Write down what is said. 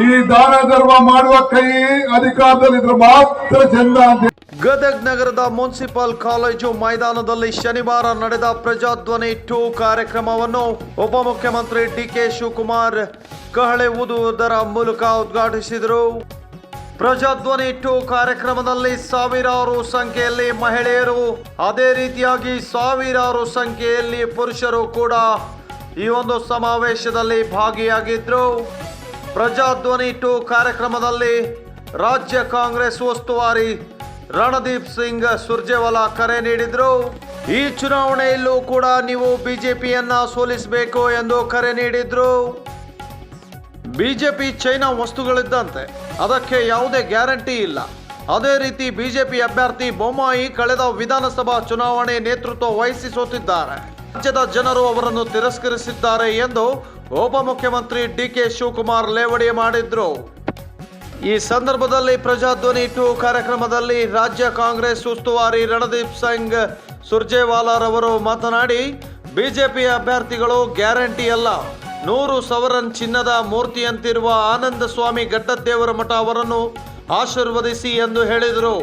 ಈ ದಾನ ಧರ್ಮ ಮಾಡುವ ಕೈ ಅಧಿಕಾರದಲ್ಲಿದ್ರೆ ಮಾತ್ರ ಚಂದ ಅಂತ. ಗದಗ್ ನಗರದ ಮುನ್ಸಿಪಲ್ ಕಾಲೇಜು ಮೈದಾನದಲ್ಲಿ ಶನಿವಾರ ನಡೆದ ಪ್ರಜಾಧ್ವನಿ 2 ಕಾರ್ಯಕ್ರಮವನ್ನು ಉಪಮುಖ್ಯಮಂತ್ರಿ ಡಿಕೆ ಶಿವಕುಮಾರ್ ಕಹಳೆ ಊದುವುದರ ಮೂಲಕ ಉದ್ಘಾಟಿಸಿದರು. ಪ್ರಜಾಧ್ವನಿ 2 ಕಾರ್ಯಕ್ರಮದಲ್ಲಿ ಸಾವಿರಾರು ಸಂಖ್ಯೆಯಲ್ಲಿ ಮಹಿಳೆಯರು, ಅದೇ ರೀತಿಯಾಗಿ ಸಾವಿರಾರು ಸಂಖ್ಯೆಯಲ್ಲಿ ಪುರುಷರು ಕೂಡ ಈ ಒಂದು ಸಮಾವೇಶದಲ್ಲಿ ಭಾಗಿಯಾಗಿದ್ರು. ಪ್ರಜಾಧ್ವನಿ 2 ಕಾರ್ಯಕ್ರಮದಲ್ಲಿ ರಾಜ್ಯ ಕಾಂಗ್ರೆಸ್ ಉಸ್ತುವಾರಿ ರಣದೀಪ್ ಸಿಂಗ್ ಸುರ್ಜೇವಾಲಾ ಕರೆ ನೀಡಿದ್ರು. ಈ ಚುನಾವಣೆಯಲ್ಲೂ ಕೂಡ ನೀವು ಬಿಜೆಪಿಯನ್ನ ಸೋಲಿಸಬೇಕು ಎಂದು ಕರೆ ನೀಡಿದ್ರು. ಬಿಜೆಪಿ ಚೈನಾ ವಸ್ತುಗಳಿದ್ದಂತೆ, ಅದಕ್ಕೆ ಯಾವುದೇ ಗ್ಯಾರಂಟಿ ಇಲ್ಲ. ಅದೇ ರೀತಿ ಬಿಜೆಪಿ ಅಭ್ಯರ್ಥಿ ಬೊಮ್ಮಾಯಿ ಕಳೆದ ವಿಧಾನಸಭಾ ಚುನಾವಣೆ ನೇತೃತ್ವ ವಹಿಸಿ ಸೋತಿದ್ದಾರೆ. ರಾಜ್ಯದ ಜನರು ಅವರನ್ನು ತಿರಸ್ಕರಿಸಿದ್ದಾರೆ ಎಂದು ಉಪಮುಖ್ಯಮಂತ್ರಿ ಡಿಕೆ ಶಿವಕುಮಾರ್ ಲೇವಡಿ ಮಾಡಿದ್ರು. ಈ ಸಂದರ್ಭದಲ್ಲಿ ಪ್ರಜಾಧ್ವನಿ 2 ಕಾರ್ಯಕ್ರಮದಲ್ಲಿ ರಾಜ್ಯ ಕಾಂಗ್ರೆಸ್ ಉಸ್ತುವಾರಿ ರಣದೀಪ್ ಸಿಂಗ್ ಸುರ್ಜೇವಾಲಾರವರು ಮಾತನಾಡಿ, ಬಿಜೆಪಿ ಅಭ್ಯರ್ಥಿಗಳು ಗ್ಯಾರಂಟಿ ಅಲ್ಲ, 100 ಸವರನ್ ಚಿನ್ನದ ಮೂರ್ತಿಯಂತಿರುವ ಆನಂದ ಸ್ವಾಮಿ ಗಡ್ಡದೇವರ ಮಠ ಅವರನ್ನು ಆಶೀರ್ವದಿಸಿ ಎಂದು ಹೇಳಿದರು.